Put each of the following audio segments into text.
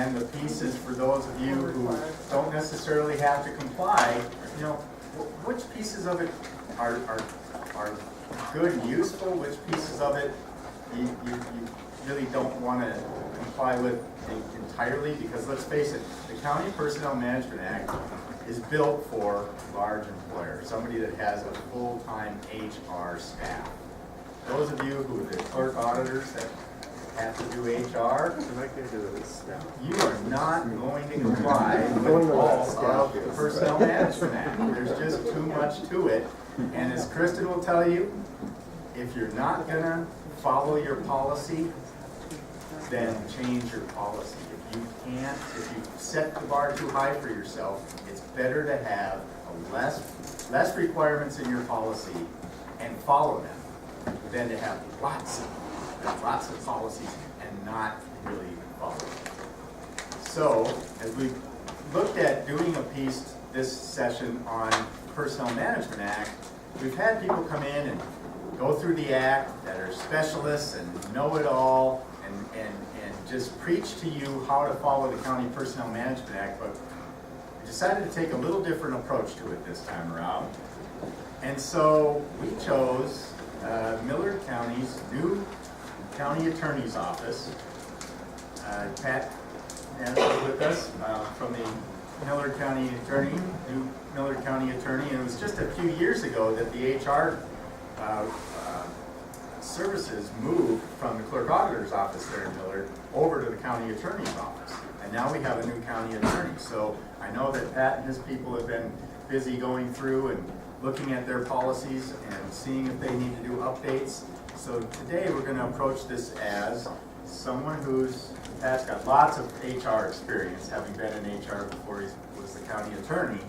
And the pieces for those of you who don't necessarily have to comply, you know, which pieces of it are good and useful, which pieces of it you really don't want to comply with entirely, because let's face it, the County Personnel Management Act is built for large employers, somebody that has a full-time HR staff. Those of you who are the clerk auditors that have to do HR, you are not going to comply with all of the Personnel Management Act. There's just too much to it. And as Kristen will tell you, if you're not going to follow your policy, then change your policy. If you can't, if you set the bar too high for yourself, it's better to have less requirements in your policy and follow them than to have lots of policies and not really follow them. So, as we looked at doing a piece this session on Personnel Management Act, we've had people come in and go through the act that are specialists and know it all and just preach to you how to follow the County Personnel Management Act, but we decided to take a little different approach to it this time around. And so we chose Millard County's new county attorney's office. Pat is with us from the Millard County attorney, new Millard County attorney, and it was just a few years ago that the HR services moved from the clerk auditor's office there in Millard over to the county attorney's office. And now we have a new county attorney. So I know that Pat and his people have been busy going through and looking at their policies and seeing if they need to do updates. So today we're going to approach this as someone Pat's got lots of HR experience, having been in HR before he was the county attorney,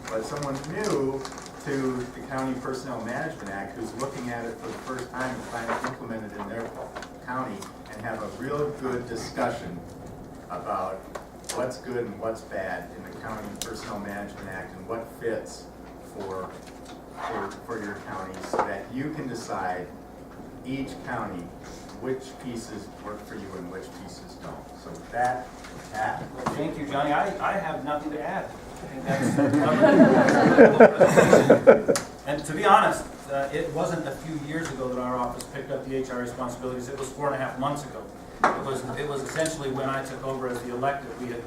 but someone new to the County Personnel Management Act who's looking at it for the first time and trying to implement it in their county and have a real good discussion about what's good and what's bad in the County Personnel Management Act and what fits for your county, so that you can decide each county which pieces work for you and which pieces don't. So with that, Pat. Thank you, Johnny. I have nothing to add. And to be honest, it wasn't a few years ago that our office picked up the HR responsibilities. It was 4.5 months ago. It was essentially when I took over as the elected. We had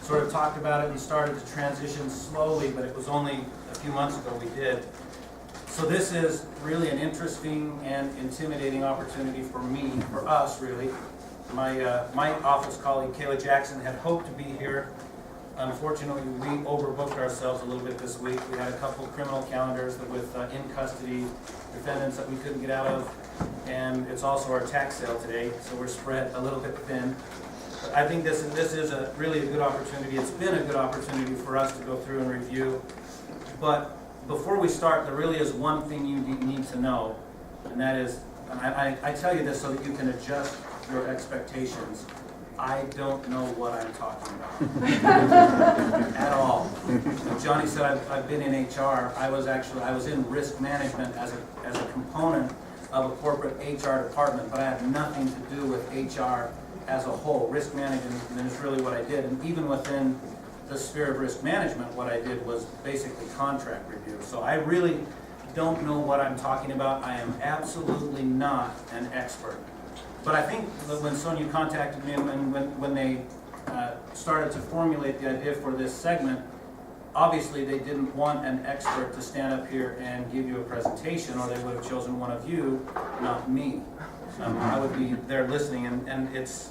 sort of talked about it and started to transition slowly, but it was only a few months ago we did. So this is really an interesting and intimidating opportunity for me, for us really. My office colleague Kayla Jackson had hoped to be here. Unfortunately, we overbooked ourselves a little bit this week. We had a couple criminal calendars with in-custody defendants that we couldn't get out of, and it's also our tax sale today, so we're spread a little bit thin. But I think this is really a good opportunity. It's been a good opportunity for us to go through and review. But before we start, there really is one thing you need to know, and that is, and I tell you this so that you can adjust your expectations. I don't know what I'm talking about at all. Johnny said I've been in HR. I was in risk management as a component of a corporate HR department, but I had nothing to do with HR as a whole. Risk management is really what I did, and even within the sphere of risk management, what I did was basically contract review. So I really don't know what I'm talking about. I am absolutely not an expert. But I think that when Sonia contacted me and when they started to formulate the idea for this segment, obviously they didn't want an expert to stand up here and give you a presentation, or they would have chosen one of you, not me. I would be there listening, and it's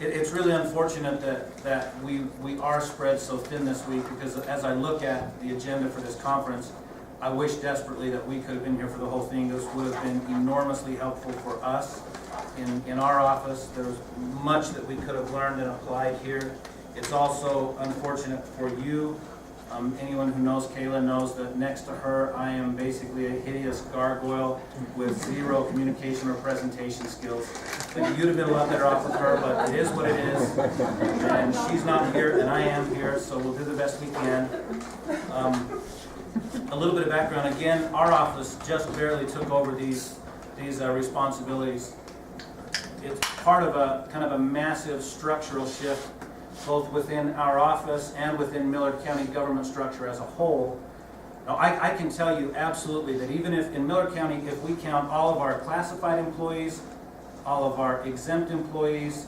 really unfortunate that we are spread so thin this week, because as I look at the agenda for this conference, I wish desperately that we could have been here for the whole thing. This would have been enormously helpful for us in our office. There's much that we could have learned and applied here. It's also unfortunate for you. Anyone who knows Kayla knows that next to her, I am basically a hideous gargoyle with zero communication or presentation skills. I think you'd have been a lot better off with her, but it is what it is. And she's not here, and I am here, so we'll do the best we can. A little bit of background. Again, our office just barely took over these responsibilities it's part of a kind of a massive structural shift, both within our office and within Millard County government structure as a whole. Now, I can tell you absolutely that even if in Millard County, if we count all of our classified employees, all of our exempt employees,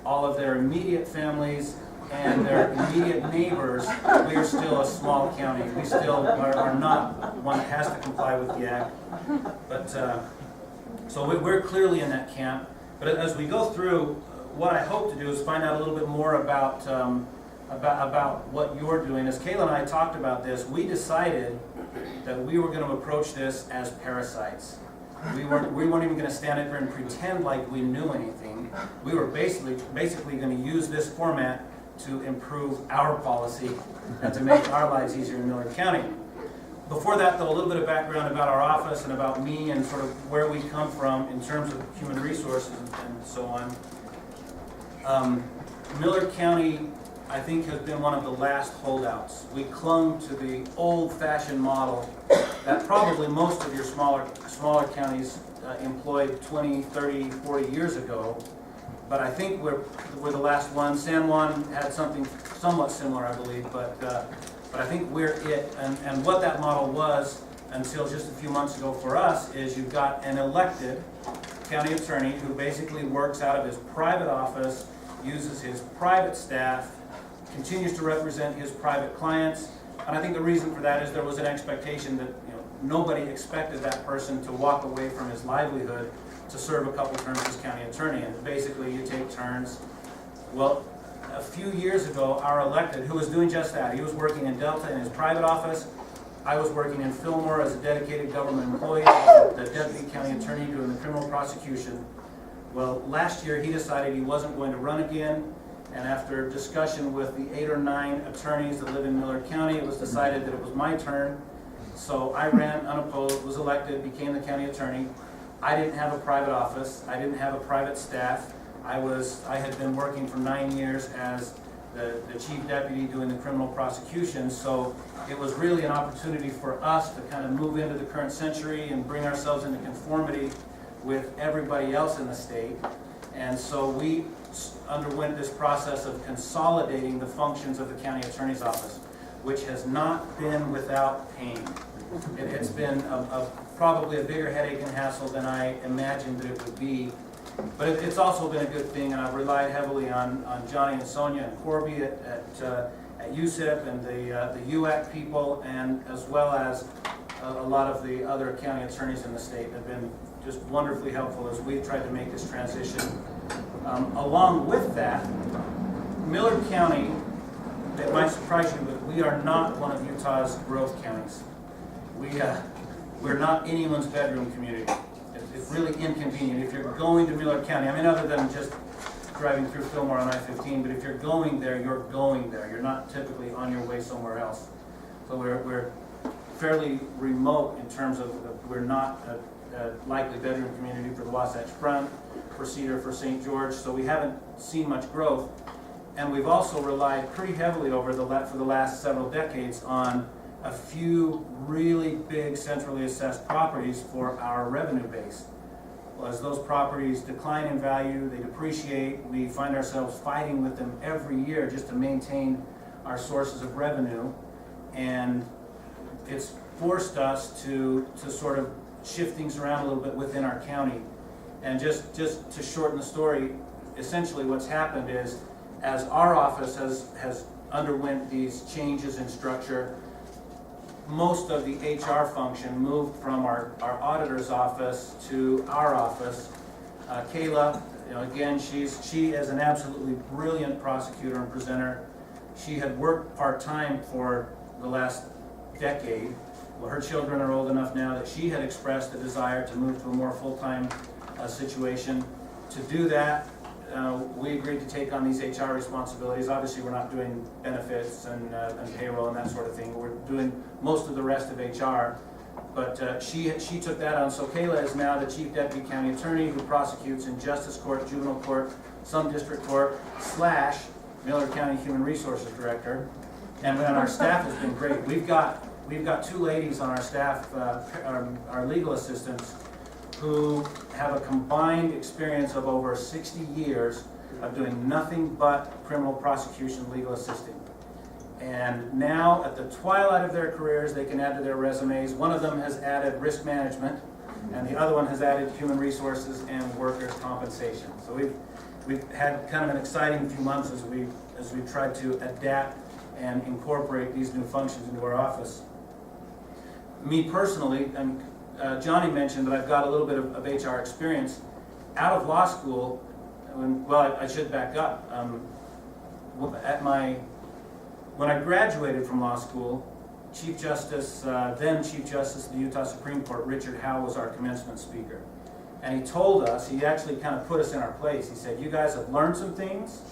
all of their immediate families, and their immediate neighbors, we are still a small county. We still are not one that has to comply with the act. But so we're clearly in that camp. But as we go through, what I hope to do is find out a little bit more about what you're doing. As Kayla and I talked about this, we decided that we were going to approach this as parasites. We weren't even going to stand up here and pretend like we knew anything. We were basically going to use this format to improve our policy and to make our lives easier in Millard County. Before that, though, a little bit of background about our office and about me and sort of where we come from in terms of human resources and so on. Millard County, I think, has been one of the last holdouts. We clung to the old-fashioned model that probably most of your smaller counties employed 20, 30, 40 years ago. But I think we're the last one. San Juan had something somewhat similar, I believe, but I think we're it. And what that model was until just a few months ago for us is you've got an elected county attorney who basically works out of his private office, uses his private staff, continues to represent his private clients. And I think the reason for that is there was an expectation that nobody expected that person to walk away from his livelihood to serve a couple terms as county attorney, and basically you take turns. Well, a few years ago, our elected, who was doing just that, he was working in Delta in his private office. I was working in Fillmore as a dedicated government employee, the deputy county attorney doing the criminal prosecution. Well, last year he decided he wasn't going to run again, and after discussion with the 8 or 9 attorneys that live in Millard County, it was decided that it was my turn. So I ran unopposed, was elected, became the county attorney. I didn't have a private office. I didn't have a private staff. I had been working for 9 years as the chief deputy doing the criminal prosecution. So it was really an opportunity for us to kind of move into the current century and bring ourselves into conformity with everybody else in the state. And so we underwent this process of consolidating the functions of the county attorney's office, which has not been without pain. It's been probably a bigger headache and hassle than I imagined that it would be. But it's also been a good thing, and I've relied heavily on Johnny and Sonia and Corby at USIP and the UAC people, and as well as a lot of the other county attorneys in the state have been just wonderfully helpful as we've tried to make this transition. Along with that, Millard County, it might surprise you, but we are not one of Utah's growth counties. We're not anyone's bedroom community. It's really inconvenient. If you're going to Millard County, I mean, other than just driving through Fillmore on I-15, but if you're going there, you're going there. You're not typically on your way somewhere else. So we're fairly remote in terms of we're not a likely bedroom community for the Wasatch Front, for Cedar, for St. George. So we haven't seen much growth. And we've also relied pretty heavily for the last several decades on a few really big centrally assessed properties for our revenue base. Well, as those properties decline in value, they depreciate, we find ourselves fighting with them every year just to maintain our sources of revenue. And it's forced us to sort of shift things around a little bit within our county. And just to shorten the story, essentially what's happened is, as our office has underwent these changes in structure, most of the HR function moved from our auditor's office to our office. Kayla, again, she is an absolutely brilliant prosecutor and presenter. She had worked part-time for the last decade. Well, her children are old enough now that she had expressed a desire to move to a more full-time situation. To do that, we agreed to take on these HR responsibilities. Obviously, we're not doing benefits and payroll and that sort of thing. We're doing most of the rest of HR. But she took that on. So Kayla is now the Chief Deputy County Attorney who prosecutes in Justice Court, Juvenile Court, some District Court, / Millard County Human Resources Director. And our staff has been great. We've got 2 ladies on our staff, our legal assistants, who have a combined experience of over 60 years of doing nothing but criminal prosecution, legal assisting. And now, at the twilight of their careers, they can add to their resumes. One of them has added risk management, and the other one has added human resources and workers' compensation. So we've had kind of an exciting few months as we've tried to adapt and incorporate these new functions into our office. Me personally, and Johnny mentioned that I've got a little bit of HR experience. Out of law school, I should back up. When I graduated from law school, then Chief Justice of the Utah Supreme Court, Richard Howe, was our commencement speaker. And he told us, he actually kind of put us in our place. He said, you guys have learned some things,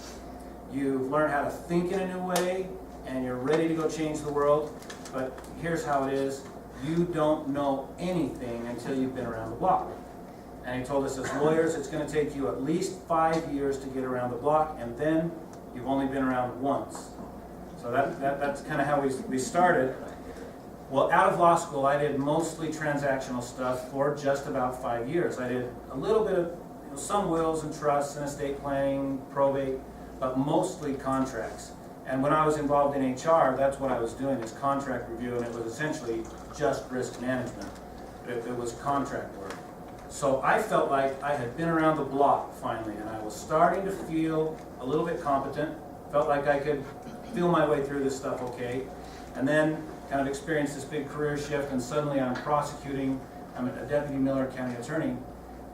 you've learned how to think in a new way, and you're ready to go change the world, but here's how it is. You don't know anything until you've been around the block. And he told us, as lawyers, it's going to take you at least 5 years to get around the block, and then you've only been around once. So that's kind of how we started. Well, out of law school, I did mostly transactional stuff for just about 5 years. I did a little bit of some wills and trusts and estate planning, probate, but mostly contracts. And when I was involved in HR, that's what I was doing, is contract review, and it was essentially just risk management. It was contract work. So I felt like I had been around the block finally, and I was starting to feel a little bit competent, felt like I could feel my way through this stuff okay, and then kind of experienced this big career shift, and suddenly I'm prosecuting. I'm a deputy Miller County attorney,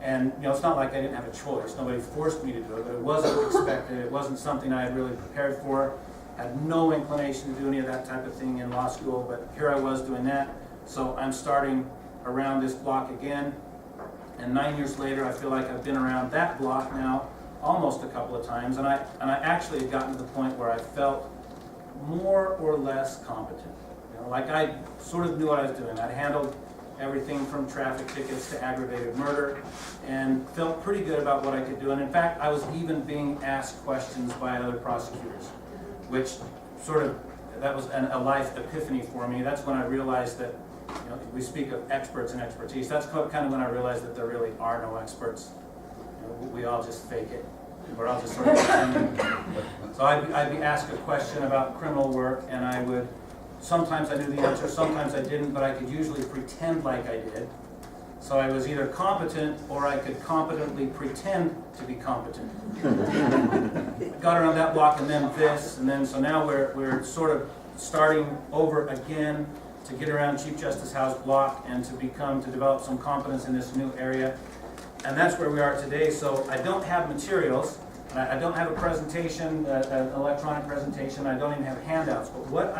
and it's not like I didn't have a choice. Nobody forced me to do it, but it wasn't expected. It wasn't something I had really prepared for. Had no inclination to do any of that type of thing in law school, but here I was doing that. So I'm starting around this block again, and 9 years later, I feel like I've been around that block now almost a couple of times, and I actually had gotten to the point where I felt more or less competent. Like I sort of knew what I was doing. I'd handled everything from traffic tickets to aggravated murder, and felt pretty good about what I could do. And in fact, I was even being asked questions by other prosecutors, which that was a life epiphany for me. That's when I realized that, we speak of experts and expertise. That's kind of when I realized that there really are no experts. We all just fake it. We're all just sort of pretending. So I'd be asked a question about criminal work, and sometimes I knew the answer, sometimes I didn't, but I could usually pretend like I did. So I was either competent, or I could competently pretend to be competent. Got around that block, and then this, and then so now we're sort of starting over again to get around Chief Justice Howe's block and to develop some competence in this new area. And that's where we are today. So I don't have materials. I don't have a presentation, an electronic presentation. I don't even have handouts. But what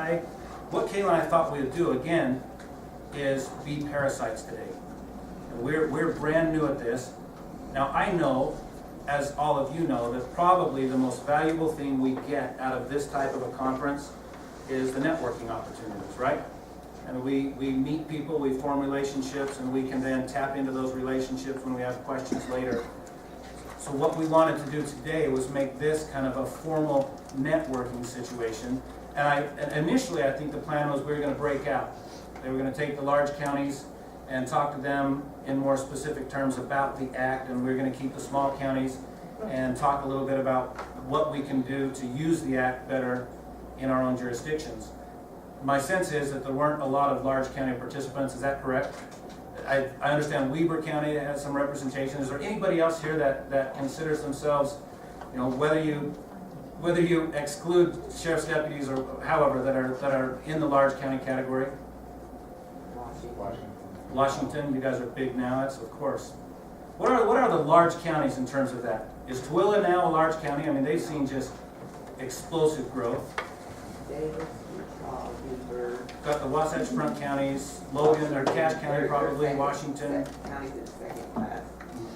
Kayla and I thought we would do again is be parasites today. We're brand new at this. Now I know, as all of you know, that probably the most valuable thing we get out of this type of a conference is the networking opportunities, right? And we meet people, we form relationships, and we can then tap into those relationships when we have questions later. So what we wanted to do today was make this kind of a formal networking situation. And initially I think the plan was we were going to break out. They were going to take the large counties and talk to them in more specific terms about the act, and we're going to keep the small counties and talk a little bit about what we can do to use the act better in our own jurisdictions. My sense is that there weren't a lot of large county participants. Is that correct? I understand Weber County has some representation. Is there anybody else here that considers themselves, whether you exclude sheriff's deputies or however, that are in the large county category? Washington, you guys are big now, that's of course. What are the large counties in terms of that? Is Tooele now a large county? I mean, they've seen just explosive growth. Davis, Weber. Got the Wasatch Front counties, Logan or Cache County probably, Washington. Counties in second class,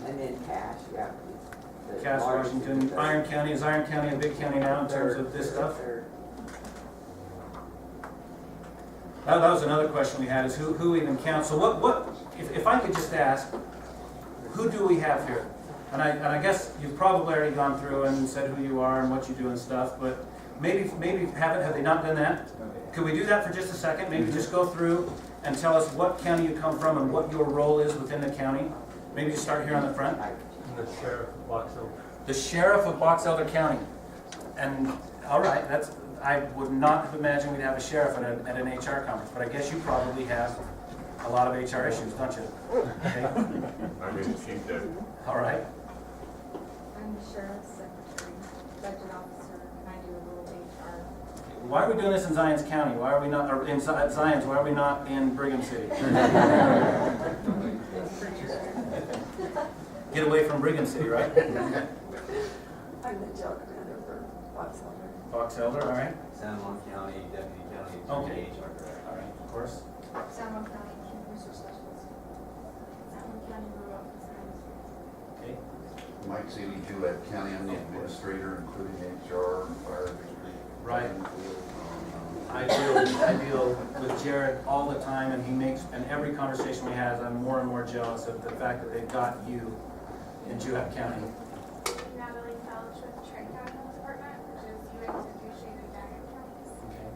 and then Cache, yeah. Cache, Washington. Iron County, is Iron County a big county now in terms of this stuff? That was another question we had, is who even counts. So if I could just ask, who do we have here? And I guess you've probably already gone through and said who you are and what you do and stuff, but maybe have they not done that? Could we do that for just a second? Maybe just go through and tell us what county you come from and what your role is within the county. Maybe just start here on the front. The sheriff of Box Elder. The sheriff of Box Elder County. And, all right, I would not have imagined we'd have a sheriff at an HR conference, but I guess you probably have a lot of HR issues, don't you? Okay. I'm in chief deputy. All right. I'm the sheriff's secretary, budget officer, and I do a little HR. Why are we doing this in Zions County? Why are we not, or in Zions, why are we not in Brigham City? Get away from Brigham City, right? I'm the jail commander for Box Elder. Box Elder, all right. San Juan County Deputy County Okay. Attorney, HR Director. All right, of course. San Juan County Human Resource Specialist. San Juan County Road Office Manager. Okay. Mike Seeley, Gillette County, I'm the administrator, including HR, fire district. Right. Um, I deal with Jared all the time, and and every conversation we have, I'm more and more jealous of the fact that they've got you in Juhat County. Natalie Felch with Trent County Health Department, which is UH and Duchesne and Daggett counties. Okay.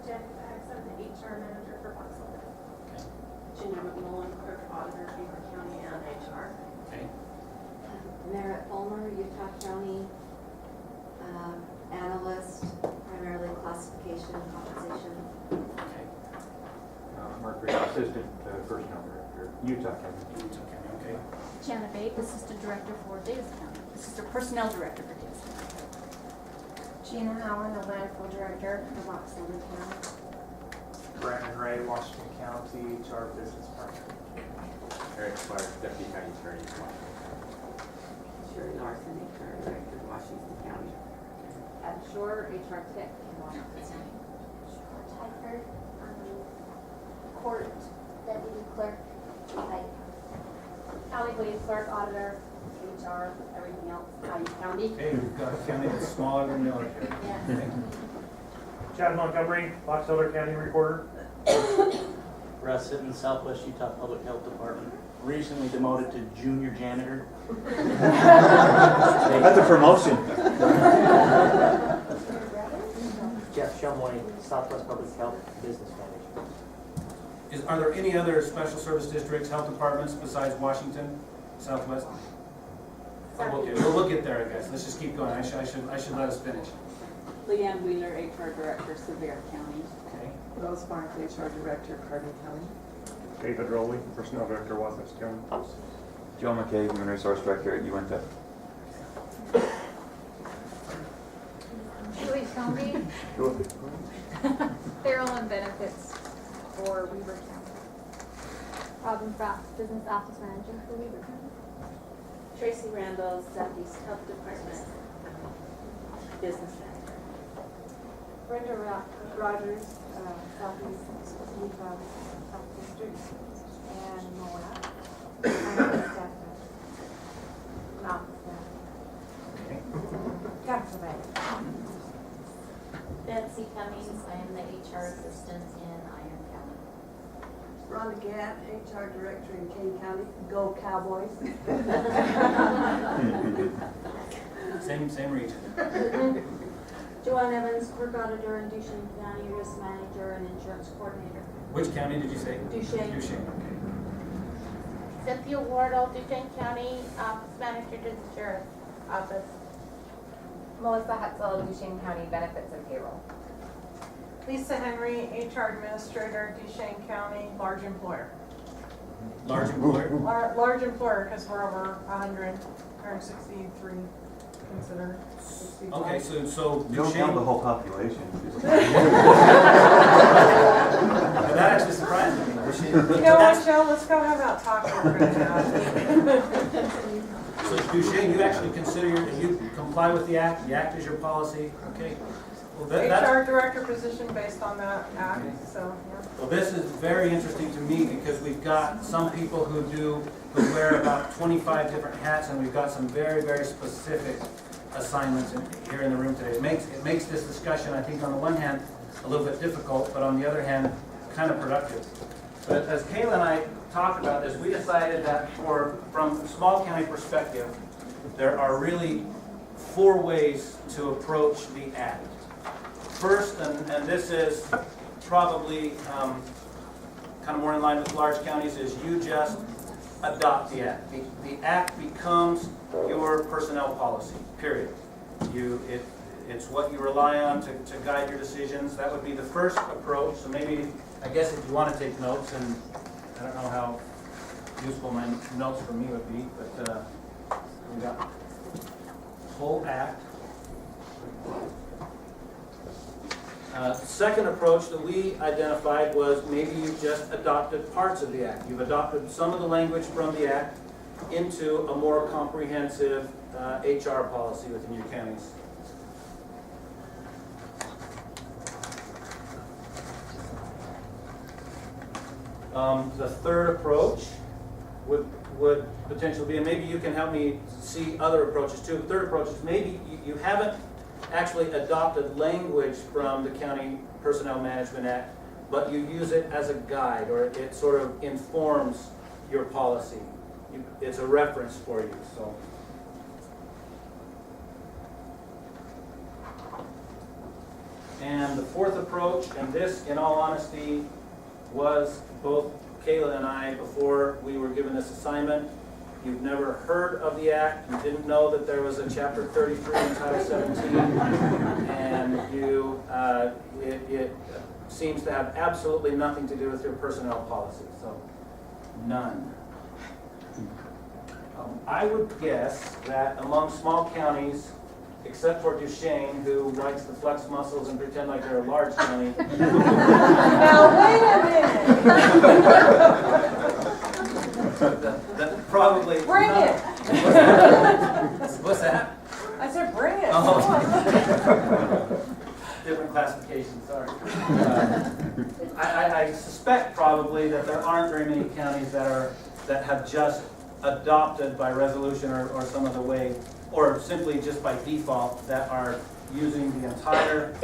Jen Fax, I'm the HR manager for Box Elder. Okay. Ginger McMullen, clerk auditor, Beaver County, and HR. Okay. Merritt Fulmer, Utah County, analyst, primarily classification and compensation. Okay. Mark Green, assistant personnel director, Utah County. Utah County, okay. Jana Babe, Assistant Director for Davis County, Assistant Personnel Director for Davis County. Gina Howen, the landfill director for Box Elder County. Brandon Ray, Washington County, HR business partner. Eric Clark, Deputy County Attorney, Washington. Sherry Larson, HR director, Washington County. Ed Shore, HR tech in Washington County. Tyker, court deputy clerk, like County Police Clerk, auditor, HR, everything else, County. Okay, we've got a county that's smaller than Miller here. Yeah. Okay. Chad Montgomery, Box Elder County recorder. Russ Sitton, Southwest Utah Public Health Department, recently demoted to junior janitor. That's a promotion. Jeff Shumway, Southwest Public Health Business Manager. Are there any other special service districts, health departments besides Washington, Southwest? Oh, okay, we'll get there, I guess. Let's just keep going. I should let us finish. Leanne Wheeler, HR Director, Sevier County. Okay. Rose Barnes, HR director, Cardin County. David Rowley, personnel director, Wasatch County. Joe McKay, Human Resource Director at UNTEP. Julie County, payroll and benefits for Weaver County. Robin Pratt, business office manager for Weaver County. Tracy Randall, Southeast Health Department, Business Manager. Brenda Rogers, Southeast Utah Health District, and Moab. Betsy Cummings, I am the HR assistant in Iron County. Rhonda Gatt, HR director in King County. Go Cowboys. Same region. Joanne Evans, clerk auditor in Duchesne County, risk manager and insurance coordinator. Which county did you say? Duchesne. Duchesne, okay. Cynthia Wardle, Duchesne County, office manager to the sheriff's office. Melissa Hutzel, Duchesne County Benefits and Payroll. Lisa Henry, HR Administrator, Duchesne County, large employer. Large employer? Large employer, because we're over 163 considered. 65. Okay, so You don't count the whole population. That actually surprised me. You know what, Joe, let's go have that talk we're going to have. So Duchesne, you actually you comply with the act is your policy, okay? Well, that's, HR director position based on that act, so, yeah. well, this is very interesting to me because we've got some people who wear about 25 different hats, and we've got some very, very specific assignments here in the room today. It makes this discussion, I think, on the one hand, a little bit difficult, but on the other hand, kind of productive. But as Kayla and I talked about this, we decided that from a small county perspective, there are really 4 ways to approach the act. First, and this is probably kind of more in line with large counties, is you just adopt the act. The act becomes your personnel policy, period. It's what you rely on to guide your decisions. That would be the first approach. So maybe, I guess if you want to take notes, and I don't know how useful my notes for me would be, but we got whole act. Second approach that we identified was maybe you've just adopted parts of the act. You've adopted some of the language from the act into a more comprehensive HR policy within your counties. The third approach would potentially be, and maybe you can help me see other approaches too. The third approach is maybe you haven't actually adopted language from the County Personnel Management Act, but you use it as a guide, or it sort of informs your policy. It's a reference for you. So, and the fourth approach, and this, in all honesty, was both Kayla and I, before we were given this assignment. You've never heard of the act, you didn't know that there was a Chapter 33 in Title 17, and it seems to have absolutely nothing to do with your personnel policy, so none. I would guess that among small counties, except for Duchesne, who likes to flex muscles and pretend like they're a large county. Now, wait a minute. that probably. Bring it. What's that? I said bring it. Oh. Different classification, sorry. I suspect probably that there aren't very many counties that have just adopted by resolution or some other way, or simply just by default, that are using the entire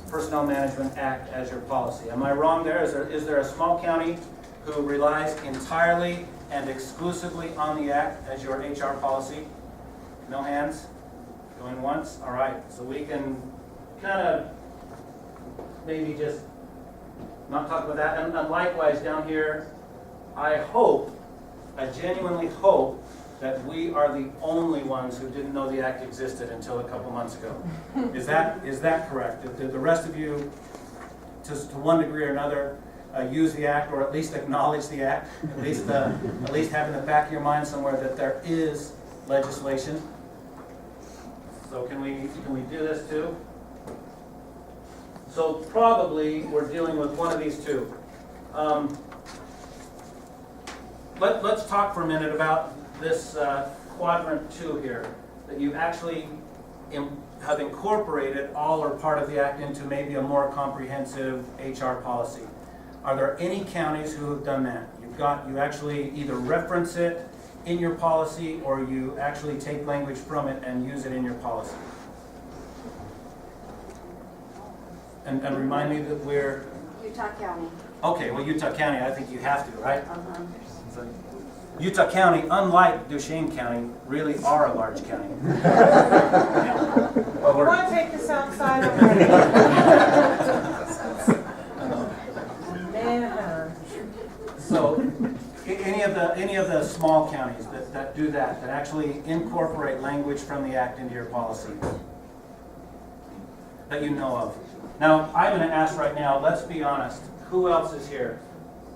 Personnel Management Act as your policy. Am I wrong there? Is there a small county who relies entirely and exclusively on the act as your HR policy? No hands? Going once? All right. So we can kind of maybe just not talk about that. And likewise down here, I genuinely hope that we are the only ones who didn't know the act existed until a couple months ago. Is that correct? Did the rest of you, to one degree or another, use the act, or at least acknowledge the act? At least have in the back of your mind somewhere that there is legislation. So can we do this too? So probably we're dealing with one of these two. Let's talk for a minute about this quadrant 2 here, that you actually have incorporated all or part of the act into maybe a more comprehensive HR policy. Are there any counties who have done that? You actually either reference it in your policy, or you actually take language from it and use it in your policy. And remind me that we're... Utah County. Okay, well, Utah County, I think you have to, right? Uh-huh. So, Utah County, unlike Duchesne County, really are a large county. Well, we want to take this outside already. Man. So, any of the small counties that do that actually incorporate language from the act into your policy that you know of. Now, I'm going to ask right now, let's be honest, who else is here?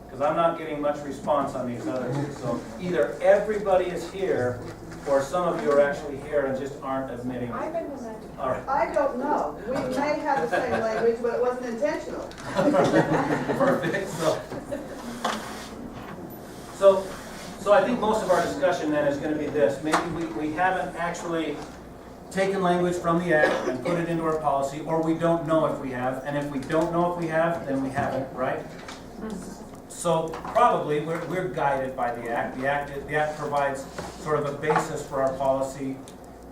Because I'm not getting much response on these others. So either everybody is here, or some of you are actually here and just aren't admitting it. I've been admitted. All right. I don't know. We may have the same language, but it wasn't intentional. Perfect. So I think most of our discussion then is going to be this. Maybe we haven't actually taken language from the act and put it into our policy, or we don't know if we have. And if we don't know if we have, then we haven't, right? So probably we're guided by the act. The act provides sort of a basis for our policy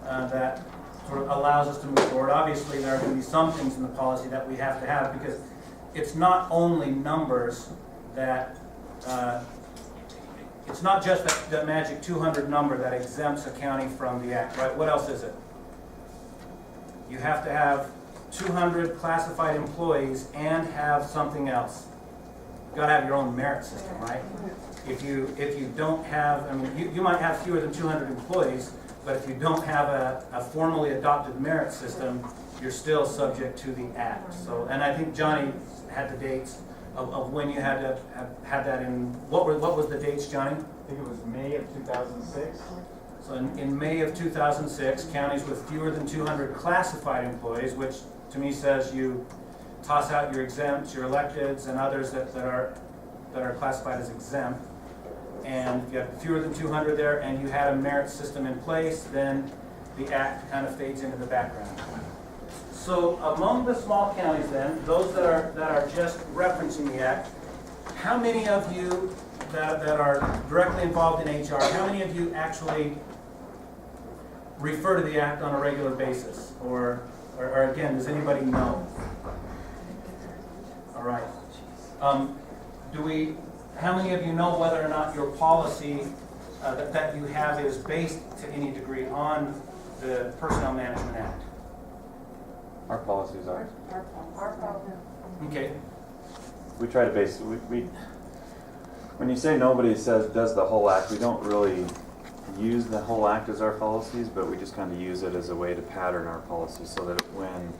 that sort of allows us to move forward. Obviously, there are going to be some things in the policy that we have to have, because it's not only numbers that, it's not just that magic 200 number that exempts a county from the act, right? What else is it? You have to have 200 classified employees and have something else. gotta have your own merit system, right? If you don't have, I mean, you might have fewer than 200 employees, but if you don't have a formally adopted merit system, you're still subject to the act. So, and I think Johnny had the dates of when you had to have had that in, what was the dates, Johnny? I think it was May of 2006. So in May of 2006, counties with fewer than 200 classified employees, which to me says you toss out your exempts, your electeds, and others that are classified as exempt. And if you have fewer than 200 there and you had a merit system in place, then the act kind of fades into the background. So among the small counties then, those that are just referencing the act, how many of you that are directly involved in HR, how many of you actually refer to the act on a regular basis? Or again, does anybody know? All right. How many of you know whether or not your policy that you have is based to any degree on the Personnel Management Act? Our policies are. Okay. We try to base, when you say nobody does the whole act, we don't really use the whole act as our policies, but we just kind of use it as a way to pattern our policies so that when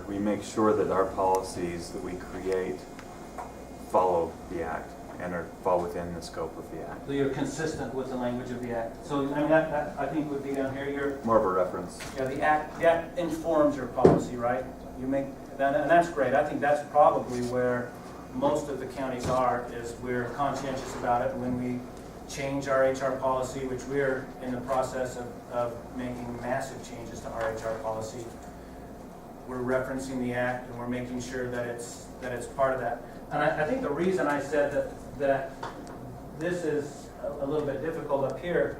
we make sure that our policies that we create follow the act and fall within the scope of the act. So you're consistent with the language of the act. So I mean that I think would be down here. You're more of a reference. Yeah, the act informs your policy, right? You make that, and that's great. I think that's probably where most of the counties are, is we're conscientious about it. When we change our HR policy, which we're in the process of making massive changes to our HR policy, we're referencing the act and we're making sure that it's part of that. And I think the reason I said that this is a little bit difficult up here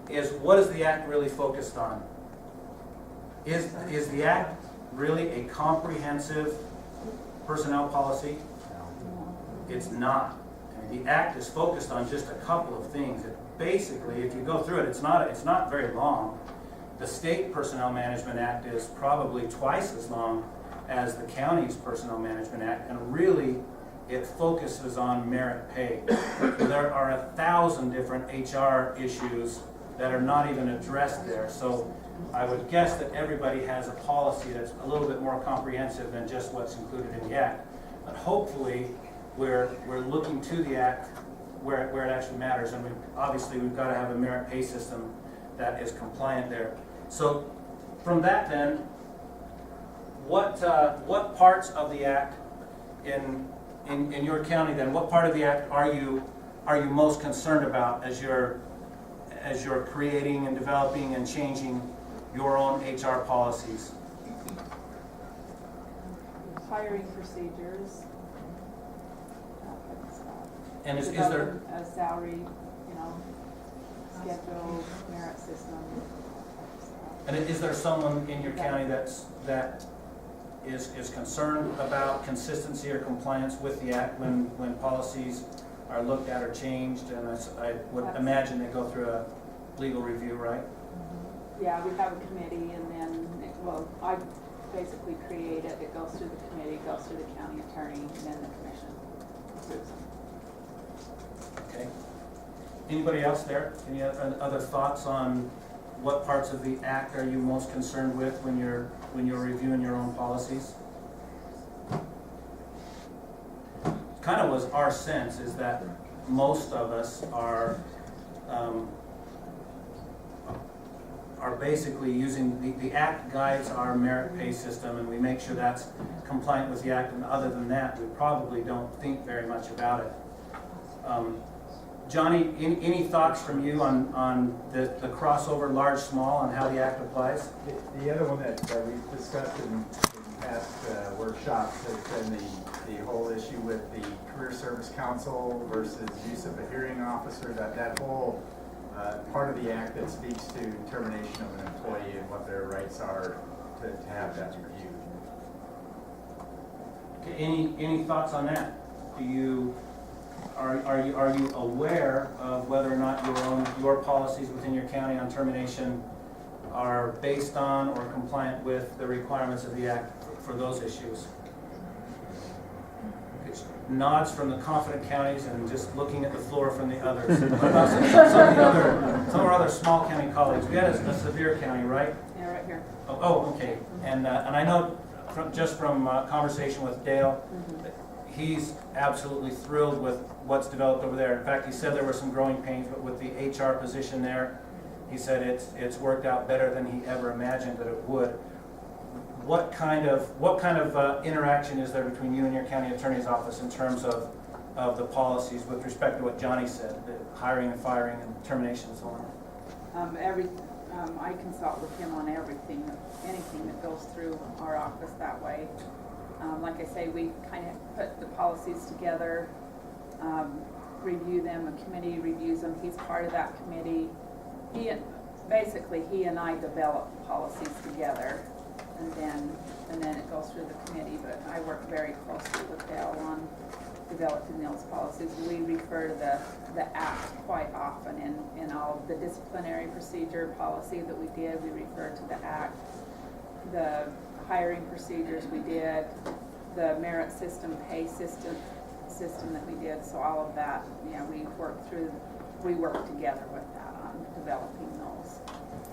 is, what is the act really focused on? Is the act really a comprehensive personnel policy? It's not. I mean, the act is focused on just a couple of things. Basically, if you go through it, it's not very long. The state Personnel Management Act is probably twice as long as the county's Personnel Management Act, and really it focuses on merit pay. There are 1,000 different HR issues that are not even addressed there. So I would guess that everybody has a policy that's a little bit more comprehensive than just what's included in the act. But hopefully we're looking to the act where it actually matters. And obviously we've got to have a merit pay system that is compliant there. So from that then, what parts of the act in your county then, what part of the act are you most concerned about as you're creating and developing and changing your own HR policies? Hiring procedures. And is there a salary, schedule, merit system? And is there someone in your county that is concerned about consistency or compliance with the act when policies are looked at or changed? And I would imagine they go through a legal review, right? Yeah, we have a committee, and then, I basically create it. It goes through the committee, it goes through the county attorney, and then the commission approves them. Okay. Anybody else there? Any other thoughts on what parts of the act are you most concerned with when you're reviewing your own policies? Kind of was our sense, is that most of us are basically using the act guides our merit pay system, and we make sure that's compliant with the act, and other than that we probably don't think very much about it. Johnny, any thoughts from you on the crossover large small and how the act applies? The other one that we've discussed in past workshops has been the whole issue with the Career Service Council versus use of a hearing officer, that whole part of the act that speaks to termination of an employee and what their rights are to have that reviewed. Okay, any thoughts on that? Are you aware of whether or not your policies within your county on termination are based on or compliant with the requirements of the act for those issues? It's nods from the confident counties and just looking at the floor from the others. What about some of our other small county colleagues? We had a severe county, right? Yeah, right here. Oh, okay. And I know just from conversation with Dale, that he's absolutely thrilled with what's developed over there. In fact, he said there were some growing pains, but with the HR position there, he said it's worked out better than he ever imagined that it would. What kind of interaction is there between you and your county attorney's office in terms of the policies with respect to what Johnny said, the hiring and firing and termination and so on? I consult with him on anything that goes through our office that way. Like I say, we kind of put the policies together, review them, a committee reviews them, he's part of that committee. He and I develop policies together, and then it goes through the committee, but I work very closely with Dale on developing those policies. We refer to the act quite often in all of the disciplinary procedure policy that we did, we refer to the act. The hiring procedures we did, the merit system, pay system that we did, so all of that, we work together with that on developing those.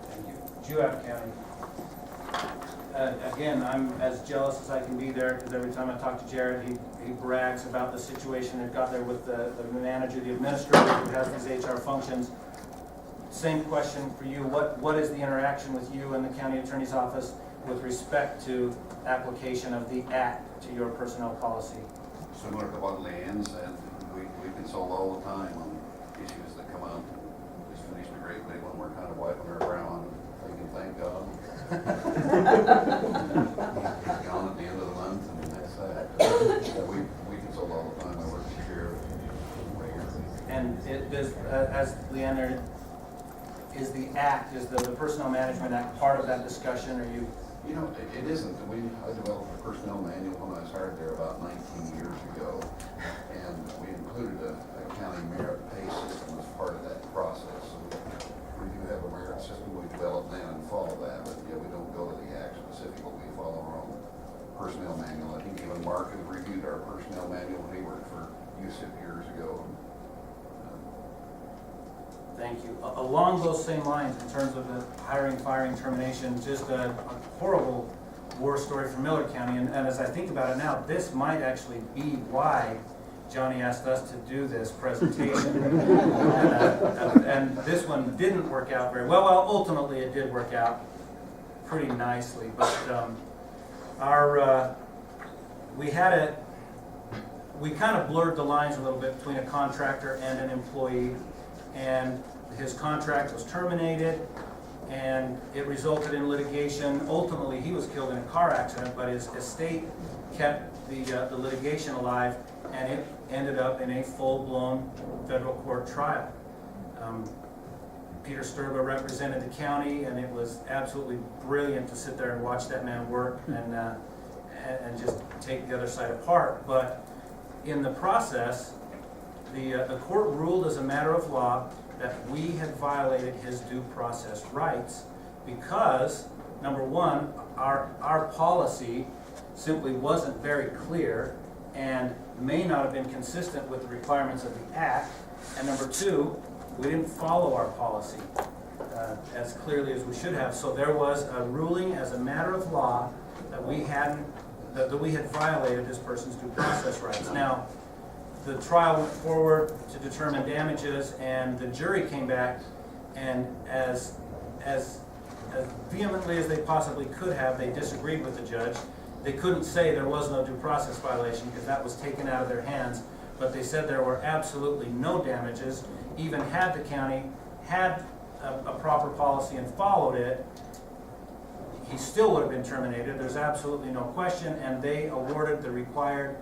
Thank you. Juab County. Again, I'm as jealous as I can be there, because every time I talk to Jared, he brags about the situation that got there with the manager, the administrator who has these HR functions. Same question for you. What is the interaction with you and the county attorney's office with respect to application of the act to your personnel policy? Similar to what Leanne said, we consult all the time on issues that come up. Just finished a great big one, we're kind of wiping our brow on, thinking, thank God. Gone at the end of the month, and that's that. We consult all the time. I work with the sheriff regularly. And it does, as Leanne, is the act, is the Personnel Management Act part of that discussion, or you? You know, it isn't. I developed a personnel manual when I was hired there about 19 years ago, and we included a county merit pay system as part of that process. So we do have a merit system we developed then and follow that, but yeah, we don't go to the act specifically. We follow our own personnel manual. I think even Mark has reviewed our personnel manual when he worked for USIP years ago. Thank you. Along those same lines, in terms of the hiring, firing, termination, just a horrible war story from Miller County. And as I think about it now, this might actually be why Johnny asked us to do this presentation. And this one didn't work out very well. Well, ultimately it did work out pretty nicely. But we kind of blurred the lines a little bit between a contractor and an employee. And his contract was terminated, and it resulted in litigation. Ultimately, he was killed in a car accident, but his estate kept the litigation alive, and it ended up in a full-blown federal court trial. Peter Sturba represented the county, and it was absolutely brilliant to sit there and watch that man work and just take the other side apart. But in the process, the court ruled as a matter of law that we had violated his due process rights because, number one, our policy simply wasn't very clear and may not have been consistent with the requirements of the Act, and number two, we didn't follow our policy as clearly as we should have. So there was a ruling as a matter of law that we had violated this person's due process rights. Now, the trial went forward to determine damages, and the jury came back, and as vehemently as they possibly could have, they disagreed with the judge. They couldn't say there was no due process violation because that was taken out of their hands, but they said there were absolutely no damages. Even had the county had a proper policy and followed it, he still would have been terminated. There's absolutely no question, and they awarded the required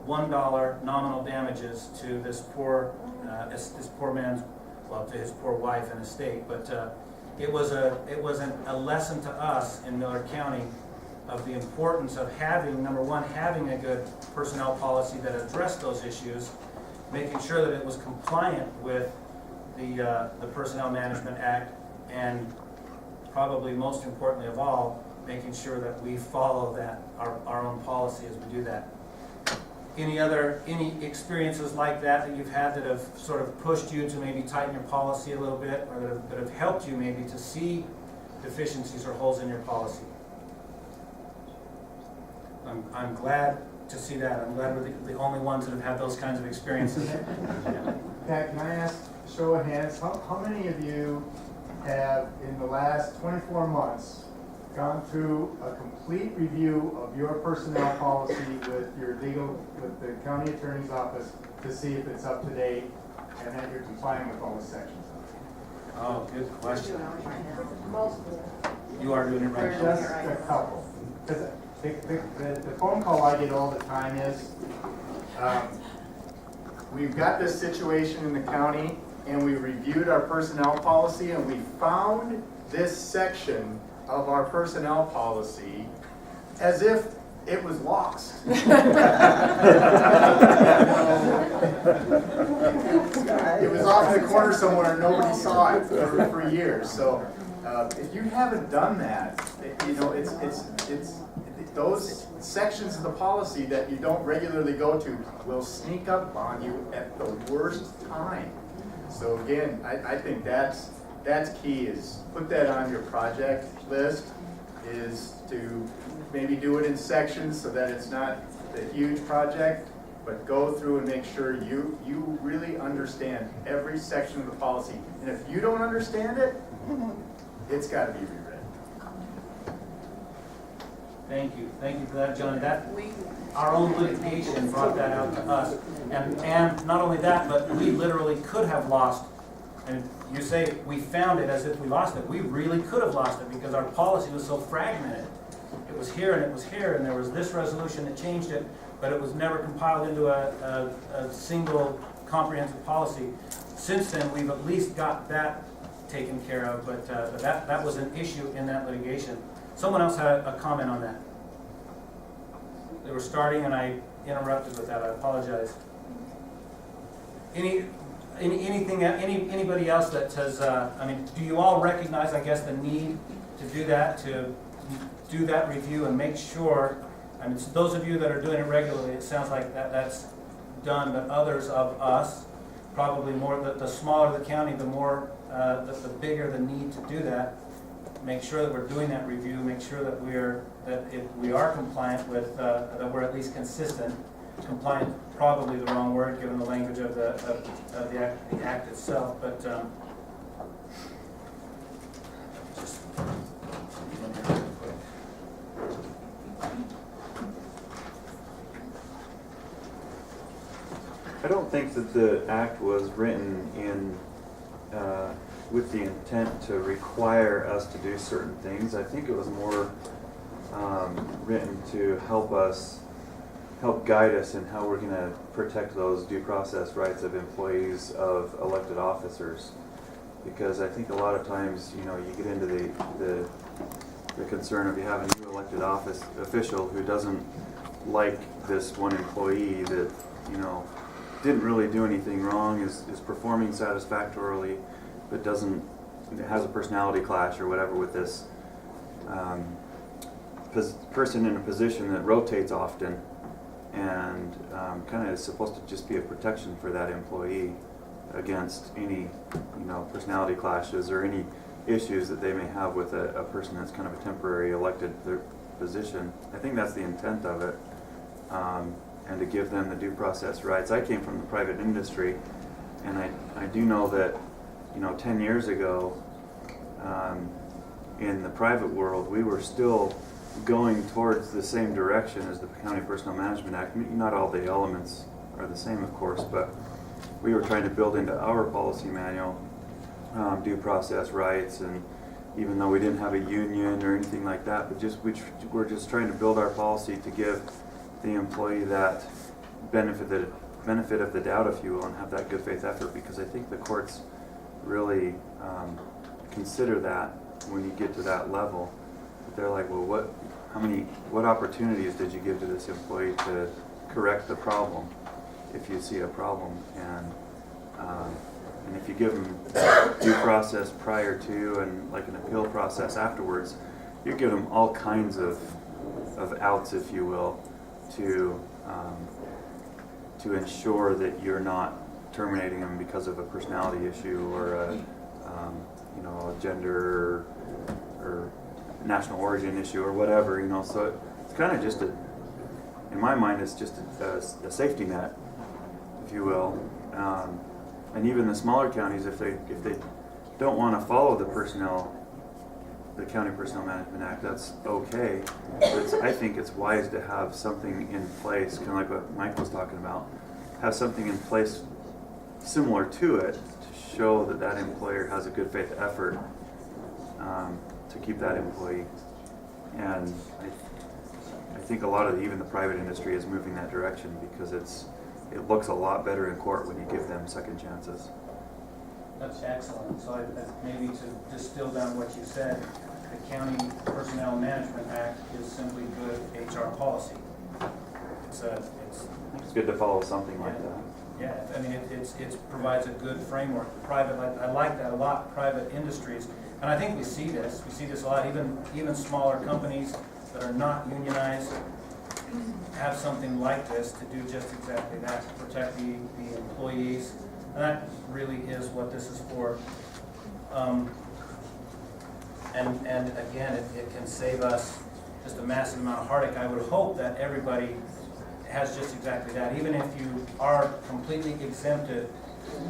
$1 nominal damages to this poor man's, well, to his poor wife and estate. But it was a lesson to us in Miller County of the importance of having, number one, having a good personnel policy that addressed those issues, making sure that it was compliant with the Personnel Management Act, and probably most importantly of all, making sure that we follow our own policy as we do that. any experiences like that you've had that have sort of pushed you to maybe tighten your policy a little bit, or that have helped you maybe to see deficiencies or holes in your policy? I'm glad to see that. I'm glad we're the only ones that have had those kinds of experiences. Pat, can I ask, show of hands, how many of you have, in the last 24 months, gone through a complete review of your personnel policy with the county attorney's office to see if it's up to date and that you're complying with all the sections of it? Oh, good question. Most of it. You are doing it right now. Just a couple. 'Cause the phone call I get all the time is, we've got this situation in the county and we reviewed our personnel policy and we found this section of our personnel policy as if it was lost. It was off in the corner somewhere and nobody saw it for years. So if you haven't done that, it's those sections of the policy that you don't regularly go to will sneak up on you at the worst time. So again, I think that's key, is put that on your project list, is to maybe do it in sections so that it's not a huge project, but go through and make sure you really understand every section of the policy. And if you don't understand it, it's got to be rewritten. Thank you for that, John. Our own litigation brought that out to us. And not only that, but we literally could have lost, and you say we found it as if we lost it. We really could have lost it because our policy was so fragmented. It was here and it was here, and there was this resolution that changed it, but it was never compiled into a single comprehensive policy. Since then, we've at least got that taken care of, but that was an issue in that litigation. Someone else had a comment on that. They were starting and I interrupted with that. I apologize. Anybody else that has, do you all recognize, I guess, the need to do that review and make sure, those of you that are doing it regularly, it sounds like that's done, but others of us, probably more, the smaller the county, the more, the bigger the need to do that. Make sure that we're doing that review, make sure that if we are compliant with, that we're at least consistent. Compliant, probably the wrong word given the language of the act itself, but just I don't think that the act was written in with the intent to require us to do certain things. I think it was more written to help guide us in how we're going to protect those due process rights of employees of elected officers. Because I think a lot of times, you get into the concern of you have a new elected office official who doesn't like this one employee that, didn't really do anything wrong, is performing satisfactorily, but has a personality clash or whatever with this person in a position that rotates often, and kind of is supposed to just be a protection for that employee against any personality clashes or any issues that they may have with a person that's kind of a temporary elected position. I think that's the intent of it, and to give them the due process rights. I came from the private industry, and I do know that 10 years ago in the private world, we were still going towards the same direction as the County Personnel Management Act. Not all the elements are the same, of course, but we were trying to build into our policy manual due process rights, and even though we didn't have a union or anything like that, but we're just trying to build our policy to give the employee that benefit of the doubt, if you will, and have that good faith effort, because I think the courts really consider that when you get to that level. They're like, well, what opportunities did you give to this employee to correct the problem if you see a problem, and if you give them due process prior to and like an appeal process afterwards, you give them all kinds of outs, if you will, to to ensure that you're not terminating them because of a personality issue or a, you know, a gender or national origin issue or whatever, you know. So it's kind of just in my mind, it's just a safety net, if you will. And even the smaller counties, if they don't want to follow the County Personnel Management Act, that's okay. But I think it's wise to have something in place, kind of like what Mike was talking about, have something in place similar to it to show that that employer has a good faith effort to keep that employee. And I think a lot of even the private industry is moving that direction because it looks a lot better in court when you give them second chances. That's excellent. So maybe to distill down what you said, the County Personnel Management Act is simply good HR policy. It's good to follow something like that. Yeah, I mean, it provides a good framework. Private, I like that a lot, private industries. And I think we see this a lot, even smaller companies that are not unionized have something like this to do just exactly that, to protect the employees. And that really is what this is for. And again, it can save us just a massive amount of heartache. I would hope that everybody has just exactly that. Even if you are completely exempted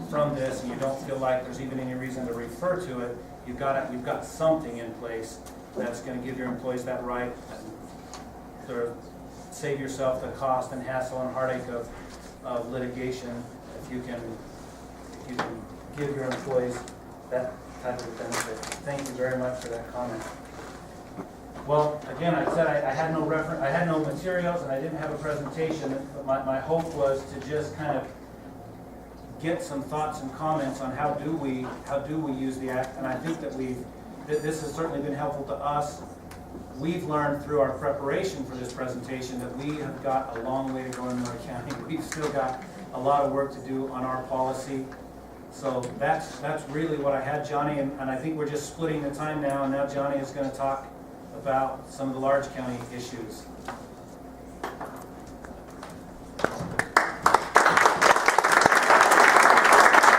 from this and you don't feel like there's even any reason to refer to it, you've got something in place that's going to give your employees that right to save yourself the cost and hassle and heartache of litigation if you can give your employees that type of benefit. Thank you very much for that comment. Well, again, I said I had no materials and I didn't have a presentation, but my hope was to just kind of get some thoughts and comments on how do we use the act, and I think that this has certainly been helpful to us. We've learned through our preparation for this presentation that we have got a long way to go in Miller County. We've still got a lot of work to do on our policy. So that's really what I had, Johnny, and I think we're just splitting the time now, and now Johnny is going to talk about some of the large county issues.